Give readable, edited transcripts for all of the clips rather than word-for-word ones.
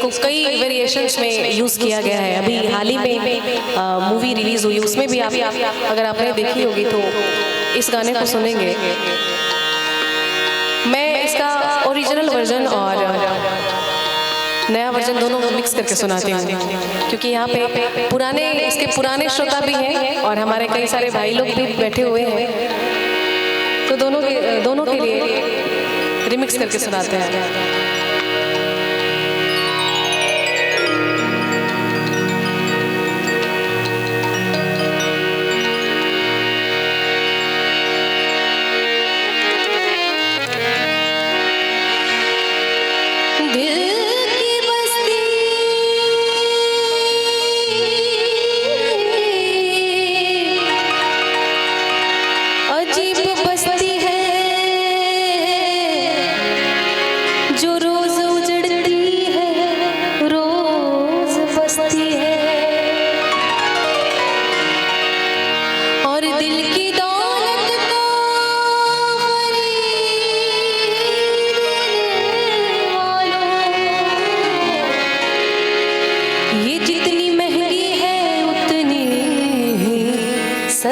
इसको कई वेरिएशंस में यूज़ किया गया है। अभी हाल ही में मूवी रिलीज हुई, उसमें भी आप अगर आपने देखी होगी तो इस गाने को सुनेंगे। मैं इसका ओरिजिनल वर्जन और नया वर्जन दोनों मिक्स करके सुनाती हूँ, क्योंकि यहाँ पे इसके पुराने श्रोता भी हैं और हमारे कई सारे भाई लोग भी बैठे हुए हैं, तो दोनों के लिए रिमिक्स करके सुनाते हैं।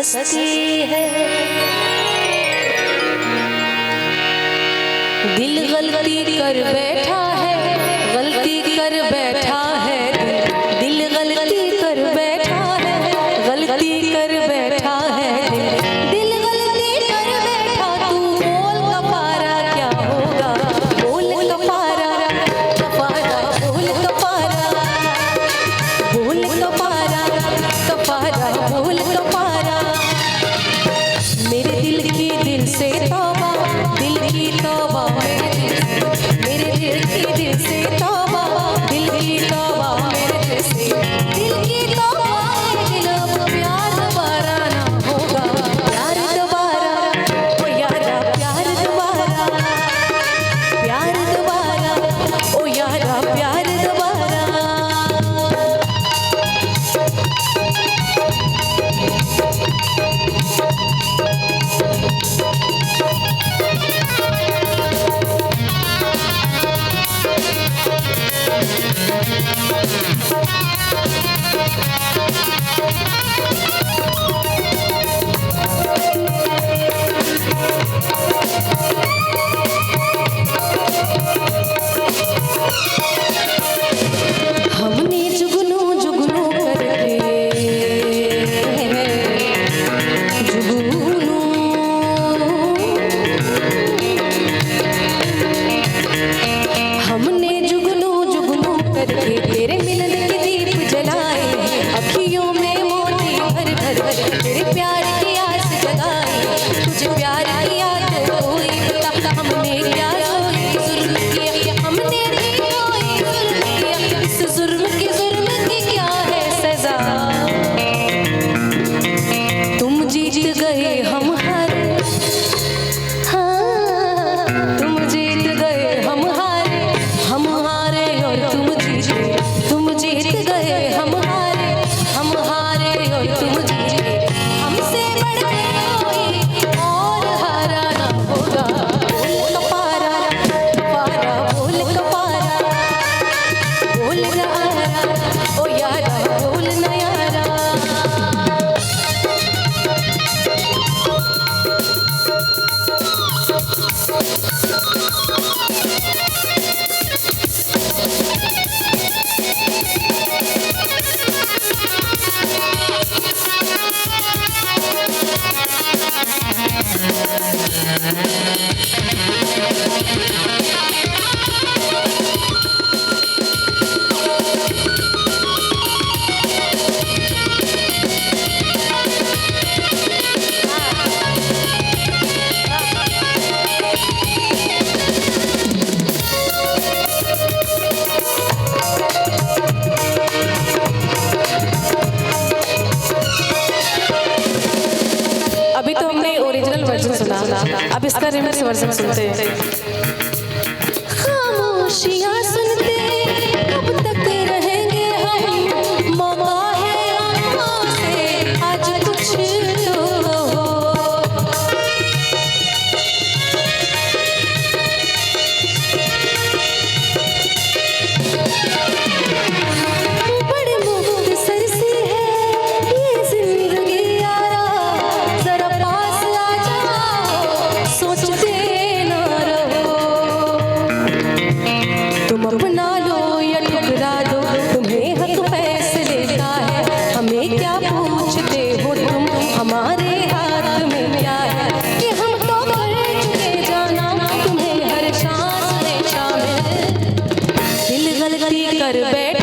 सस्ती है दिल गलती कर बैठा है, गलती कर बैठा है, दिल गलती कर बैठा है, गलती कर बैठा है, दिल गलती कर बैठा। तू बोल कफारा क्या होगा, बोल कफारा कफारा, बोल कफारा, बोल कफारा कफारा, बोल कफारा। मेरे दिल की दिल से तौबा, दिल की तौबा, मेरे दिल की दिल से तौबा, दिल की तौबा, मेरे दिल से दिल की तौबा। दिल अब प्यार दोबारा ना होगा, प्यार दोबारा, ओ यारा प्यार दोबारा, प्यार दोबारा, ओ यारा प्यार दोबारा। हमने जुगनू जुगनू करके, जुगनू हमने जुगनू जुगनू करके तेरे मिलन के दीप जलाए, अखियों में मोती भर भर तेरे प्यार की आस जगाई। तुझे प्यार की याद कोई बता, हमने क्या जुर्म किया, हमने कोई जुर्म किया, इस जुर्म की क्या है सजा। तुम जीत गए हम हारे, हाँ तुम जीत गए हम हारे, हम हारे और तुम जीते, तुम जीत गए हम हारे, हम हारे और तुम जीते। हमसे बढ़कर कोई और हारा ना होगा, बोल कफारा कफारा, बोल कफारा, बोल ना यारा, ओ यारा बोल ना यारा। अभी तो हमने ओरिजिनल वर्जन सुना, अब इसका रिमिक्स वर्जन सुनते हैं। खामोशियां सुनते कब तक रहेंगे हम, मौका है आँखों से आज कुछ तो हो। ठुकरा दो, तुम्हें हक फैसले का है, हमें क्या पूछते हो तुम, हमारे हाथ में क्या है, कि हम तो कर चुके जाना तुम्हें हर सांस में शामिल। दिल गलती कर बैठ